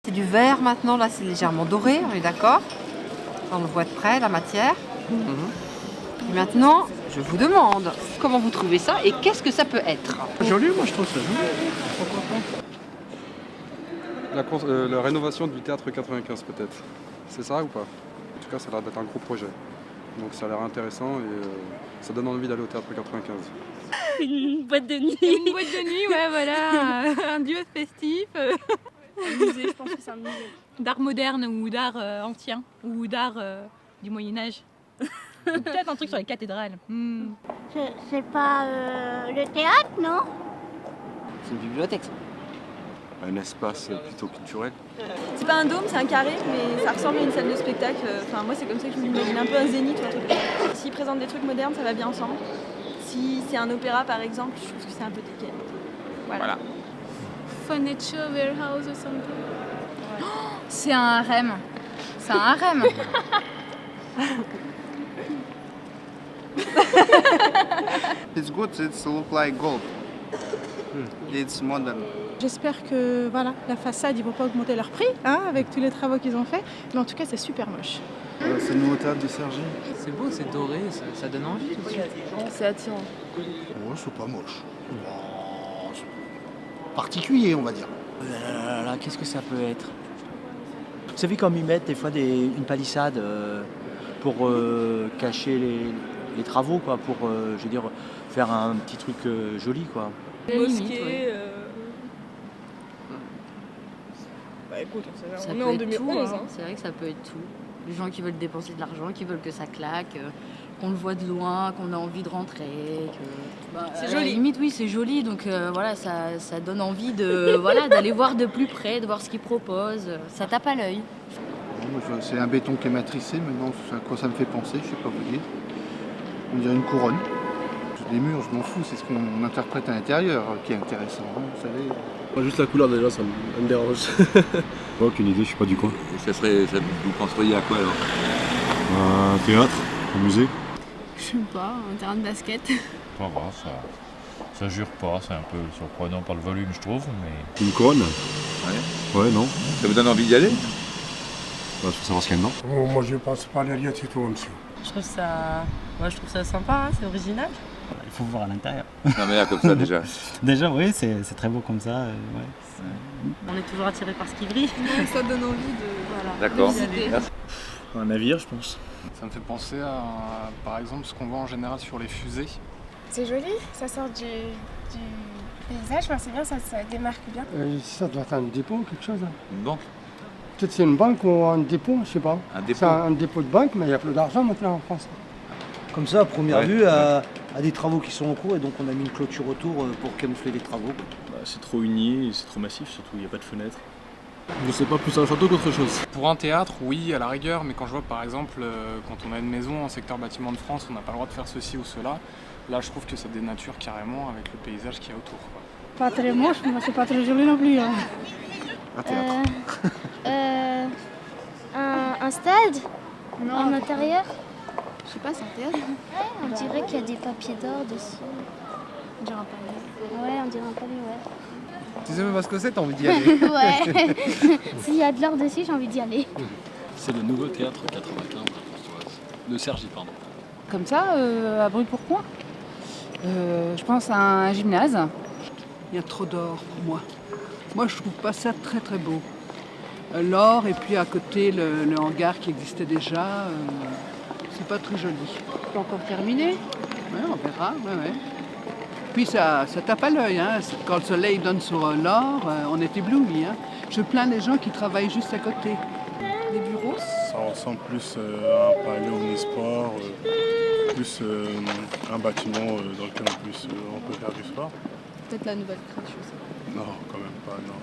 C'est du vert maintenant, là c'est légèrement doré, on est d'accord? On le voit de près, la matière. Et maintenant, je vous demande comment vous trouvez ça et qu'est-ce que ça peut être? Joli, moi je trouve ça joli. Pourquoi pas. La rénovation du théâtre 95 peut-être. C'est ça ou pas? En tout cas, ça a l'air d'être un gros projet. Donc ça a l'air intéressant et ça donne envie d'aller au théâtre 95. Une boîte de nuit. Une boîte de nuit, ouais, voilà. Un lieu festif. Un musée, je pense que c'est un musée. D'art moderne ou d'art ancien. Ou d'art du Moyen-Âge. Peut-être un truc sur les cathédrales. C'est pas le théâtre, non? C'est une bibliothèque, ça. Un espace plutôt culturel. C'est pas un dôme, c'est un carré, mais ça ressemble à une salle de spectacle. Enfin, moi, c'est comme ça que je m'imagine, un peu un zénith ou un truc. S'ils présentent des trucs modernes, ça va bien ensemble. Si c'est un opéra, par exemple, je trouve que c'est un peu décalé. Voilà. Furniture warehouse ou something. Oh, c'est un harem. C'est un harem. It's good, it's look like gold. It's modern. J'espère que voilà, la façade, ils vont pas augmenter leur prix avec tous les travaux qu'ils ont fait. Mais en tout cas, c'est super moche. C'est le nouveau théâtre de Cergy. C'est beau, c'est doré, ça donne envie tout de suite. C'est attirant. Ouais, c'est pas moche. Oh, c'est particulier, on va dire. Qu'est-ce que ça peut être? Vous savez comme ils mettent des fois une palissade pour cacher les travaux, quoi, pour je veux dire faire un petit truc joli, quoi. Mosquée. Bah écoute, on est en 2011. C'est vrai que ça peut être tout. Les gens qui veulent dépenser de l'argent, qui veulent que ça claque, qu'on le voit de loin, qu'on a envie de rentrer. C'est À joli. la limite, oui, c'est joli. Donc voilà, ça donne envie de d'aller voir de plus près, de voir ce qu'ils proposent. Ça tape à l'œil. C'est un béton qui est matricé, maintenant, à quoi ça me fait penser, je sais pas vous dire. On dirait une couronne. Les murs, je m'en fous, c'est ce qu'on interprète à l'intérieur qui est intéressant, vous savez. Moi, juste la couleur déjà, ça me dérange. Aucune idée, je suis pas du coin. Et vous penseriez à quoi alors? Un théâtre, un musée. Je sais pas, un terrain de basket. Ça va, ça jure pas, c'est un peu surprenant par le volume je trouve, mais... Une couronne? Ouais, non. Ça vous donne envie d'y aller? Je veux savoir ce qu'il y a dedans. Moi je passe pas derrière, c'est tout, monsieur. Je trouve ça sympa, c'est original. Il faut voir à l'intérieur. Non mais là comme ça déjà. Déjà, oui, c'est très beau comme ça. On est toujours attiré par ce qui brille. Ça donne envie de D'accord. visiter. Merci. Un navire, je pense. Ça me fait penser à, par exemple, ce qu'on voit en général sur les fusées. C'est joli, ça sort du paysage, enfin, c'est bien, ça démarque bien. Ça doit être un dépôt ou quelque chose. Une banque? Peut-être c'est une banque ou un dépôt, je sais pas. Un dépôt? C'est un dépôt de banque, mais il y a plus d'argent maintenant en France. Comme ça, à première Ouais. vue, à des travaux qui sont en cours, et donc on a mis une clôture autour pour camoufler les travaux. C'est trop uni, c'est trop massif, surtout il n'y a pas de fenêtre. Je sais pas, plus un château qu'autre chose. Pour un théâtre, oui, à la rigueur, mais quand je vois par exemple, quand on a une maison en secteur bâtiment de France, on n'a pas le droit de faire ceci ou cela. Là, je trouve que ça dénature carrément avec le paysage qu'il y a autour, quoi. Pas très moche, mais c'est pas très joli non plus. Un théâtre. Un stade? En intérieur? Je sais pas, c'est un théâtre. On dirait qu'il y a des papiers d'or dessus. On dirait un palais. Ouais, on dirait un palais, ouais. Tu sais même pas ce que c'est, t'as envie d'y aller. Ouais. S'il y a de l'or dessus, j'ai envie d'y aller. C'est le nouveau théâtre 95 de Cergy, pardon. Comme ça, à Brûle-Pourpoint. Je pense à un gymnase. Il y a trop d'or pour moi. Moi, je trouve pas ça très très beau. L'or et puis à côté le hangar qui existait déjà, c'est pas très joli. C'est pas encore terminé. Ouais, on verra, ouais. Puis ça tape à l'œil, hein. Quand le soleil donne sur l'or, on est ébloui. Hein. Je plains les gens qui travaillent juste à côté. Des bureaux. Ça ressemble plus à un palais omnisport, plus un bâtiment dans lequel on peut faire du sport. Peut-être la nouvelle création. Non, quand même pas, non.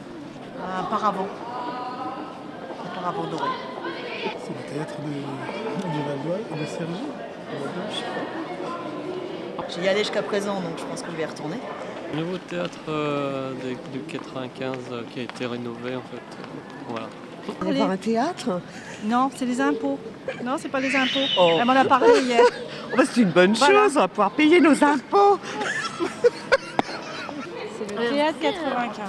Un paravent. Un paravent doré. C'est le théâtre du Val-d'Oise et de Cergy. J'y allais jusqu'à présent, donc je pense que je vais y retourner. Le nouveau théâtre de 95 qui a été rénové en fait, voilà. On va voir un théâtre? Non, c'est les impôts. Non, c'est pas les impôts. Oh. Elle m'en a parlé hier. C'est une bonne chose, on va pouvoir payer nos impôts. C'est le théâtre 95.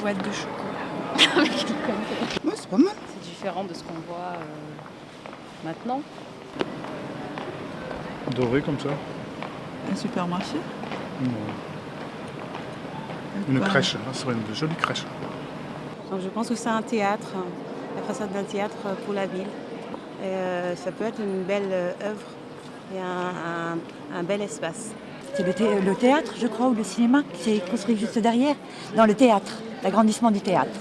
boîte de chocolat. Avec Ouais, c'est pas mal. C'est différent de ce qu'on voit maintenant. Doré comme ça. Un supermarché. Non. Une crèche, hein, ça serait une jolie crèche. Donc je pense que c'est un théâtre, la façade d'un théâtre pour la ville. Et, ça peut être une belle œuvre et un bel espace. C'est le théâtre, je crois, ou le cinéma qui s'est construit juste derrière. Dans le théâtre, l'agrandissement du théâtre.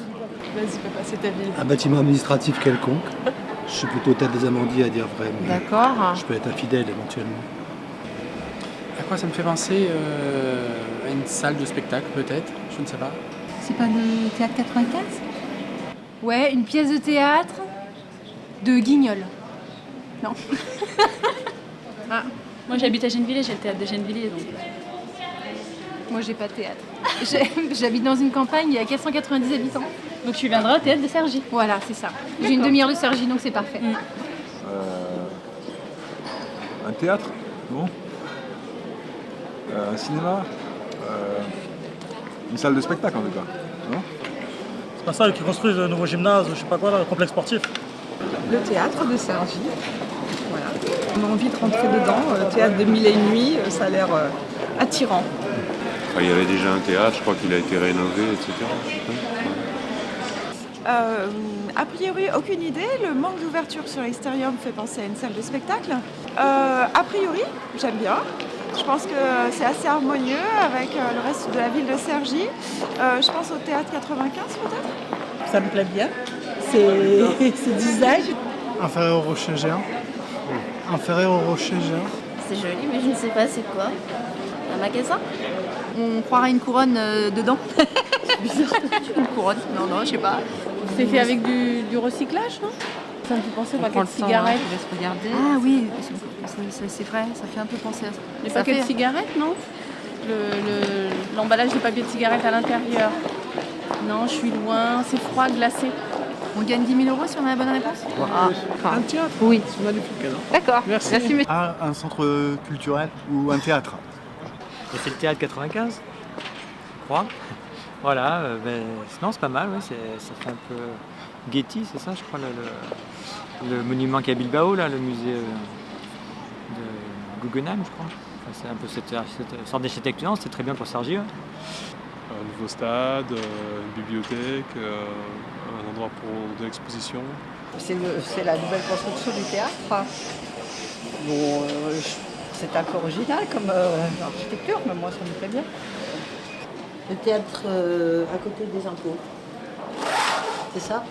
Vas-y, fais passer ta ville. Un bâtiment administratif quelconque. Je suis plutôt tête des Amandiers à dire vrai, mais D'accord. je peux être infidèle éventuellement. À quoi ça me fait penser à une salle de spectacle peut-être, je ne sais pas. C'est pas le théâtre 95 ? Ouais, une pièce de théâtre de Guignol. Non. Ah, moi j'habite à Gennevilliers, j'ai le théâtre de Gennevilliers donc. Moi j'ai pas de théâtre. J'habite dans une campagne, il y a 490 habitants. Donc tu viendras au théâtre de Cergy. Voilà, c'est ça. J'ai une demi-heure de Cergy donc c'est parfait. Un théâtre? Non. Un cinéma? Une salle de spectacle en tout cas, non? C'est pas ça qui construisent le nouveau gymnase, je sais pas quoi, là, le complexe sportif. Le théâtre de Cergy. Voilà. On a envie de rentrer dedans. Le théâtre de Mille et une nuits, ça a l'air attirant. Il y avait déjà un théâtre, je crois qu'il a été rénové, etc. A priori, aucune idée. Le manque d'ouverture sur l'extérieur me fait penser à une salle de spectacle. A priori, j'aime bien. Je pense que c'est assez harmonieux avec le reste de la ville de Cergy. Je pense au théâtre 95 peut-être. Ça me plaît bien. C'est d'usage. Inférieur au rocher géant. Inférieur au rocher géant. C'est joli, mais je ne sais pas c'est quoi. Un magasin? On croirait une couronne dedans. C'est bizarre. Une couronne? Non, je sais pas. C'est fait avec du recyclage, non? Ça me fait penser au paquet de cigarettes. Je laisse regarder. Ah oui, c'est vrai, ça fait un peu penser à ça. Les paquets de cigarettes, non? L'emballage de papier de cigarette à l'intérieur. Non, je suis loin, c'est froid, glacé. On gagne 10 000 € si on a la bonne réponse? Un théâtre? Oui. C'est magnifique alors. D'accord. Merci. monsieur. Un centre culturel ou un théâtre? Et c'est le théâtre 95, je crois. Voilà, sinon c'est pas mal, ouais, ça fait un peu Getty, c'est ça je crois, le monument qui est à Bilbao, là, le musée de Guggenheim, je crois. Enfin, c'est un peu cette sorte d'architecture, c'est très bien pour Cergy. Ouais. Un nouveau stade, une bibliothèque, un endroit pour de l'exposition. C'est la nouvelle construction du théâtre. Bon, c'est un peu original comme architecture, mais moi ça me plaît bien. Le théâtre à côté des impôts. C'est ça?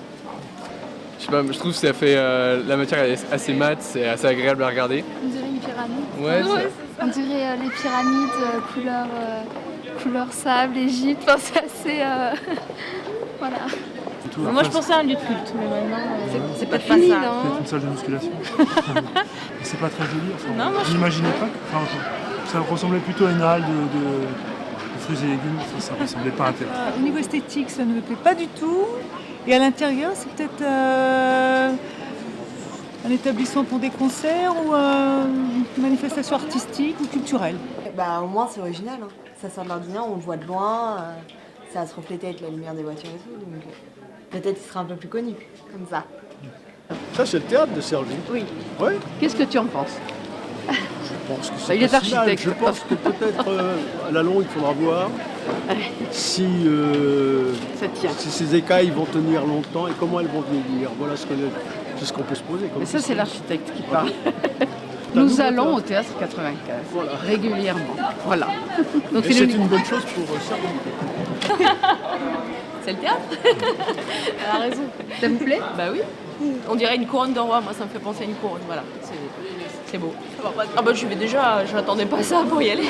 Je sais pas, je trouve que ça fait la matière est assez mate, c'est assez agréable à regarder. On dirait une pyramide. Ouais, On dirait les pyramides couleur sable, Égypte. Enfin, c'est assez. Voilà. Moi je pensais à un lieu de culte, mais maintenant. C'est pas fini, non? C'est une salle de musculation. C'est pas très joli. Enfin, Non, moi, je- n'imaginez pas. Enfin, ça ressemblait plutôt à une halle de fruits et légumes. Enfin, ça ressemblait pas à un théâtre. Au niveau esthétique, ça ne me plaît pas du tout. Et à l'intérieur, c'est peut-être un établissement pour des concerts ou une manifestation artistique ou culturelle. Bah, au moins c'est original. Hein. Ça sort de l'ordinaire, on le voit de loin. Ça va se refléter avec la lumière des voitures et tout. Donc peut-être qu'il sera un peu plus connu, comme ça. Ça, c'est le théâtre de Cergy. Oui. Oui. Qu'est-ce que tu en penses? Je pense que Bah, c'est il est pas si mal. architecte. Je pense que peut-être à la longue, il faudra voir si ces écailles vont tenir longtemps et comment elles vont vieillir. Voilà c'est ce qu'on peut se poser. Mais ça, c'est l'architecte qui parle. Nous allons au théâtre 95 régulièrement. Voilà. Donc Et c'est une bonne chose pour Cergy. C'est le théâtre. Elle a raison. Ça vous plaît? Bah oui. On dirait une couronne de roi, moi ça me fait penser à une couronne, voilà. C'est beau. Ah bah je vais déjà, je n'attendais pas ça pour y aller.